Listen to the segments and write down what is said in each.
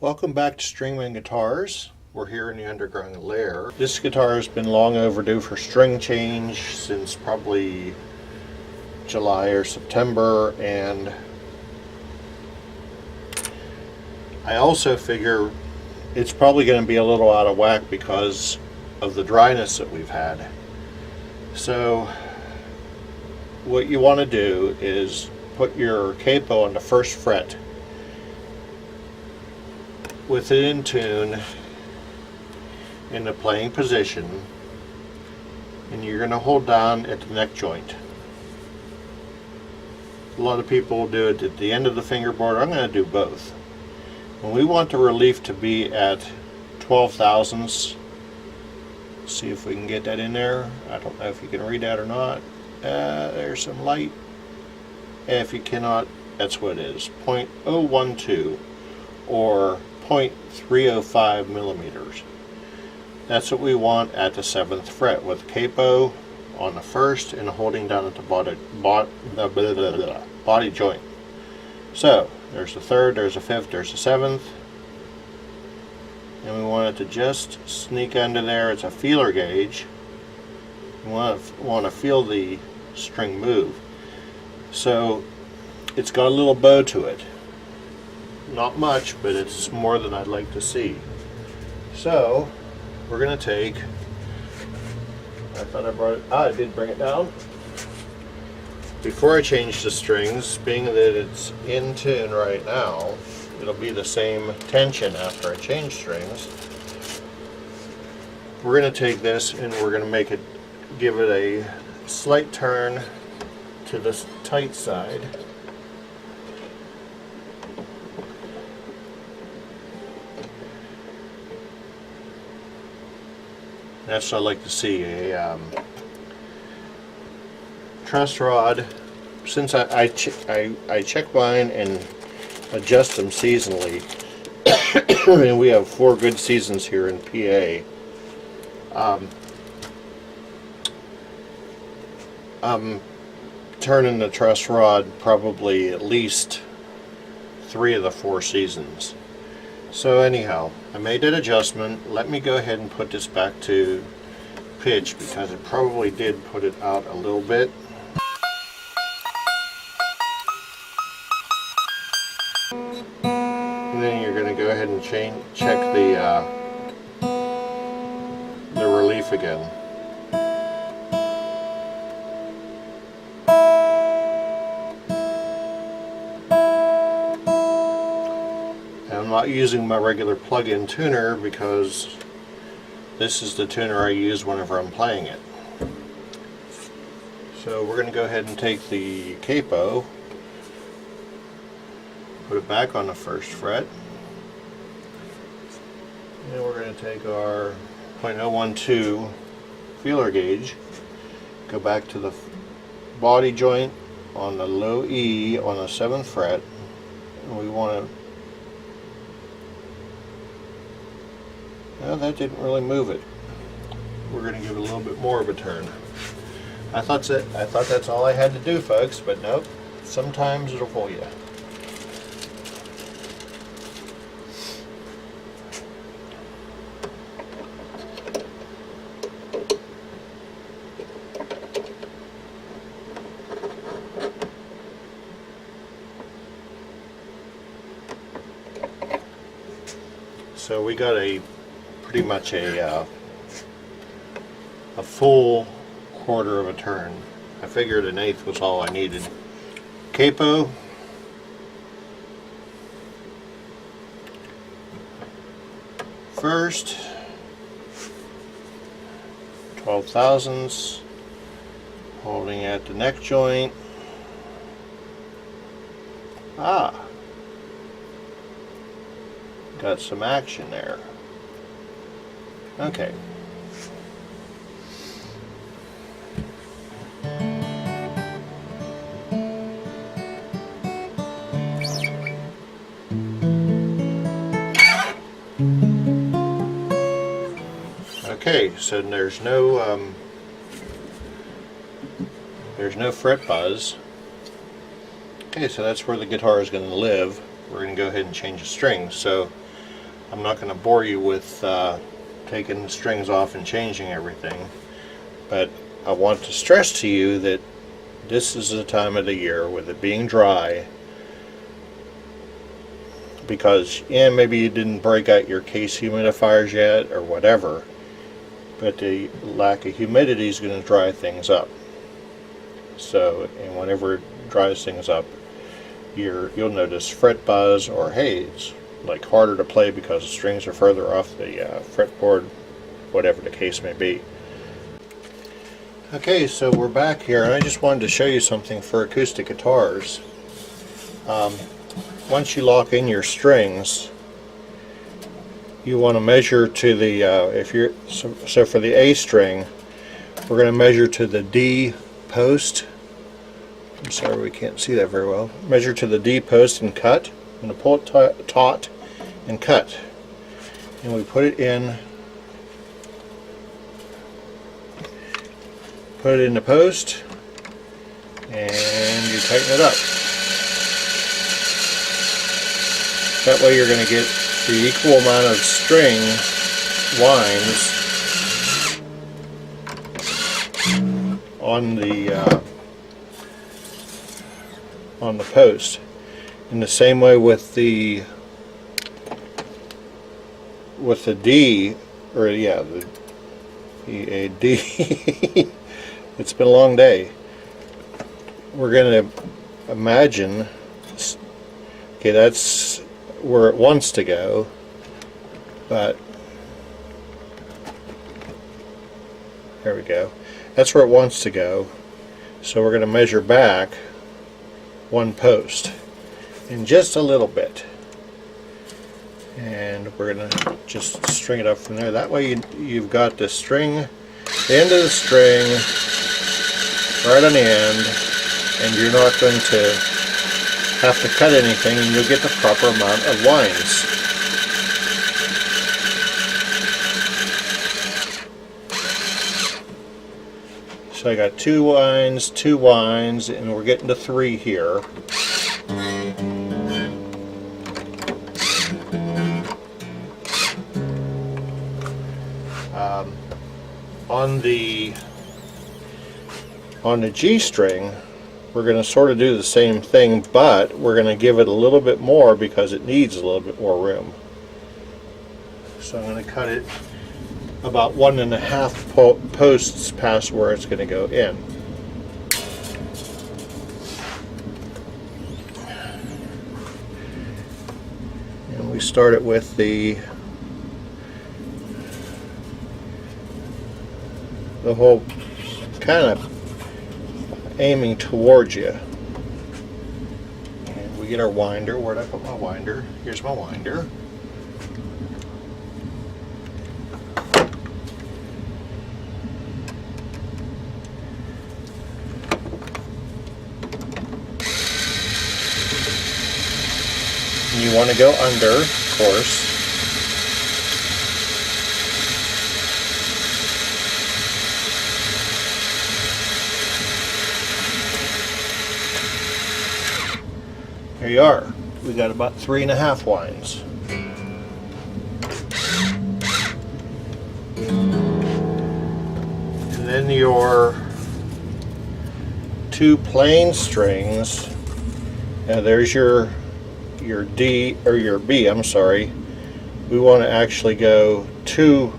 Welcome back to Stringman Guitars. We're here in the underground lair. This guitar has been long overdue for string change since probably July or September, and I also figure it's probably going to be a little out of whack because of the dryness that we've had. So what you want to do is put your capo on the first fret with it in tune in the playing position, and you're going to hold down at the neck joint. A lot of people do it at the end of the fingerboard. I'm going to do both. And we want the relief to be at 12 thousandths. See if we can get that in there. I don't know if you can read that or not. There's some light. If you cannot, that's what it is. 0.012 or 0.305 millimeters. That's what we want at the 7th fret with capo on the first and holding down at the body joint. So there's the 3rd, there's the 5th, there's the 7th, and we want it to just sneak under there. It's a feeler gauge. We want to feel the string move. So it's got a little bow to it. Not much, but it's more than I'd like to see. So we're going to take, I thought I brought it, I did bring it down. Before I change the strings, being that it's in tune right now, it'll be the same tension after I change strings. We're going to take this and we're going to give it a slight turn to this tight side. That's what I like to see, a truss rod. Since I check mine and adjust them seasonally, and we have 4 good seasons here in PA, I'm turning the truss rod probably at least 3 of the 4 seasons. So anyhow, I made that adjustment. Let me go ahead and put this back to pitch because it probably did put it out a little bit. And then you're going to go ahead and check the relief again. I'm not using my regular plug-in tuner because this is the tuner I use whenever I'm playing it. So we're going to go ahead and take the capo, put it back on the 1st fret, and we're going to take our 0.012 feeler gauge, go back to the body joint on the low E on the 7th fret, and we want to. Well, that didn't really move it. We're going to give it a little bit more of a turn. I thought that's all I had to do, folks, but nope. Sometimes it'll fool you. So we got pretty much a full 1/4 of a turn. I figured 1/8 was all I needed. Capo, first, 12 thousandths, holding at the neck joint. Got some action there. Okay. Okay, so there's no fret buzz. Okay, so that's where the guitar is going to live. We're going to go ahead and change the strings. So I'm not going to bore you with taking the strings off and changing everything, but I want to stress to you that this is the time of the year with it being dry, because maybe you didn't break out your case humidifiers yet or whatever, but the lack of humidity is going to dry things up. So, and whenever it dries things up, you'll notice fret buzz, or hey, it's like harder to play because the strings are further off the fretboard, whatever the case may be. Okay, so we're back here, and I just wanted to show you something for acoustic guitars. Once you lock in your strings, you want to measure to the so for the A string, we're going to measure to the D post. I'm sorry, we can't see that very well. Measure to the D post and cut. I'm going to pull it taut and cut, and we put it in. Put it in the post, and you tighten it up. That way you're going to get the equal amount of string winds on the post. In the same way with the D, or yeah, the D. It's been a long day. We're going to imagine, okay, that's where it wants to go, but there we go. That's where it wants to go. So we're going to measure back one post in just a little bit, and we're going to just string it up from there. That way you've got the string, the end of the string right on the end, and you're not going to have to cut anything, and you'll get the proper amount of winds. So I got two winds, and we're getting to 3 here. On the G string, we're going to sort of do the same thing, but we're going to give it a little bit more because it needs a little bit more room. So I'm going to cut it about 1.5 posts past where it's going to go in. And we start it with the whole kind of aiming towards you. And we get our winder. Where'd I put my winder? Here's my winder. And you want to go under, of course. There you are. We got about 3.5 winds. And then your 2 plain strings. Now there's your D, or your B, I'm sorry. We want to actually go 2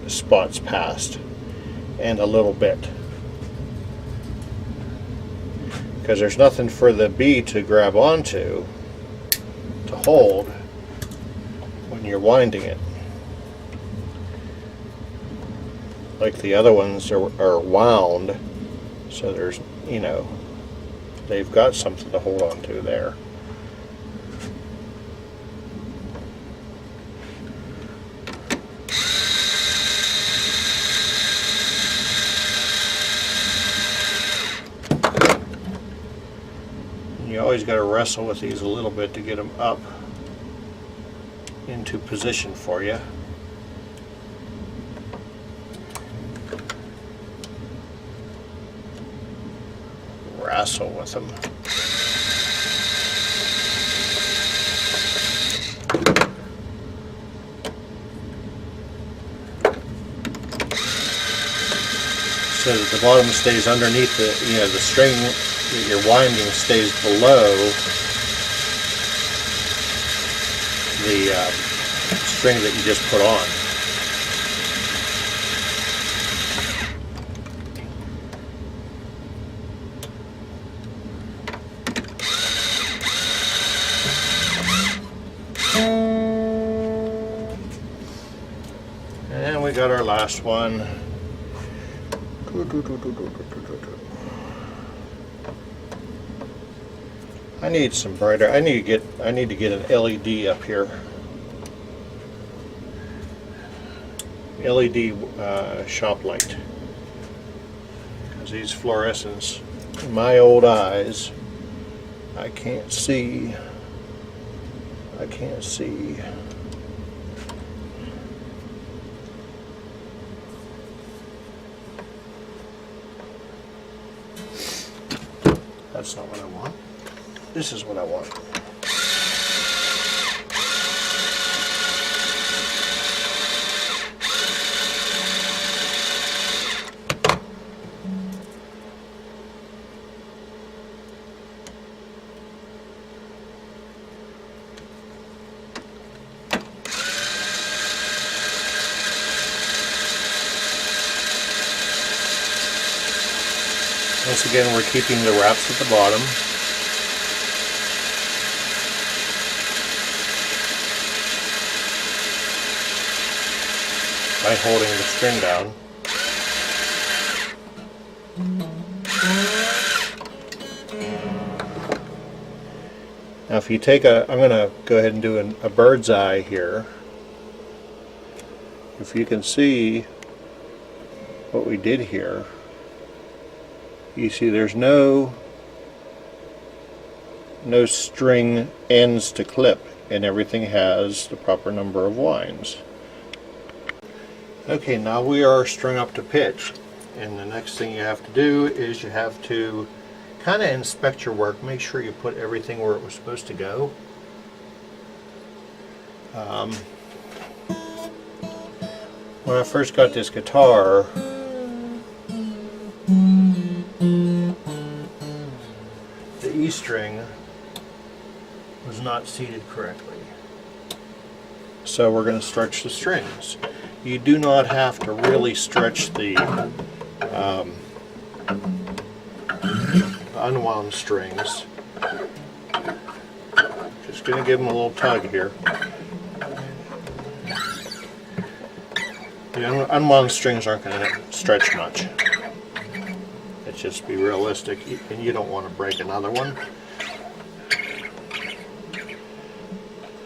spots past and a little bit, because there's nothing for the B to grab onto to hold when you're winding it. Like the other ones are wound, so there's, you know, they've got something to hold on to there. You always got to wrestle with these a little bit to get them up into position for you. Wrestle with them. so that the bottom stays underneath the, the string that you're winding stays below the string that you just put on. And we got our last one. I need some brighter. I need to get an LED up here. LED shop light. Because these fluorescents, in my old eyes, I can't see. I can't see. That's not what I want. This is what I want. Once again, we're keeping the wraps at the bottom. By holding the string down. Now if you take I'm going to go ahead and do a bird's eye here. If you can see what we did here, you see there's no string ends to clip, and everything has the proper number of winds. Okay, now we are strung up to pitch, and the next thing you have to do is you have to kind of inspect your work, make sure you put everything where it was supposed to go. When I first got this guitar, the E string was not seated correctly. So we're going to stretch the strings. You do not have to really stretch the unwound strings. Just going to give them a little tug here. The unwound strings aren't going to stretch much. Let's just be realistic, and you don't want to break another one.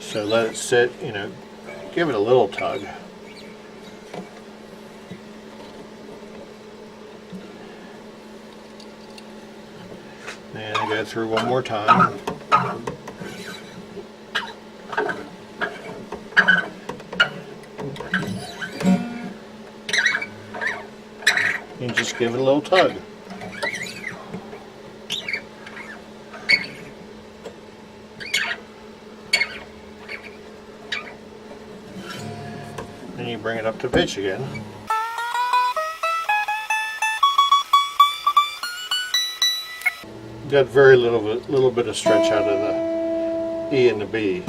So let it sit, give it a little tug. And go through one more time. And just give it a little tug. Then you bring it up to pitch again. Got very little bit of stretch out of the E and the B.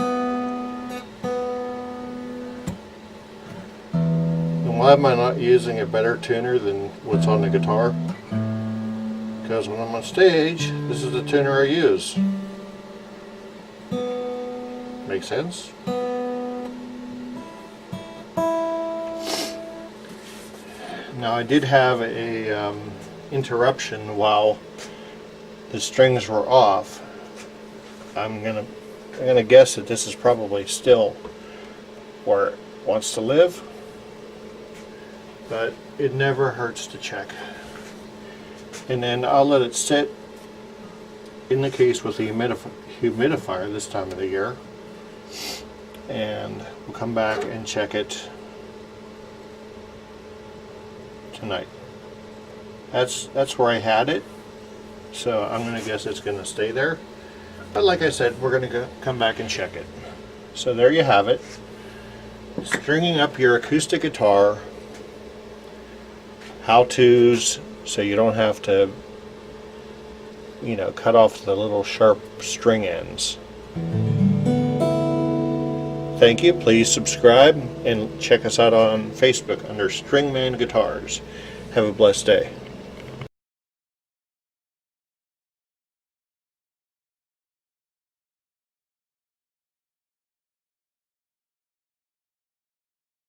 And why am I not using a better tuner than what's on the guitar? Because when I'm on stage, this is the tuner I use. Make sense? Now I did have a interruption while the strings were off. I'm gonna guess that this is probably still where it wants to live, but it never hurts to check. And then I'll let it sit in the case with the humidifier this time of the year, and we'll come back and check it tonight. That's where I had it. So I'm going to guess it's going to stay there. But like I said, we're going to come back and check it. So there you have it. Stringing up your acoustic guitar. How-tos, so you don't have to, you know, cut off the little sharp string ends. Thank you. Please subscribe and check us out on Facebook under Stringman Guitars. Have a blessed day.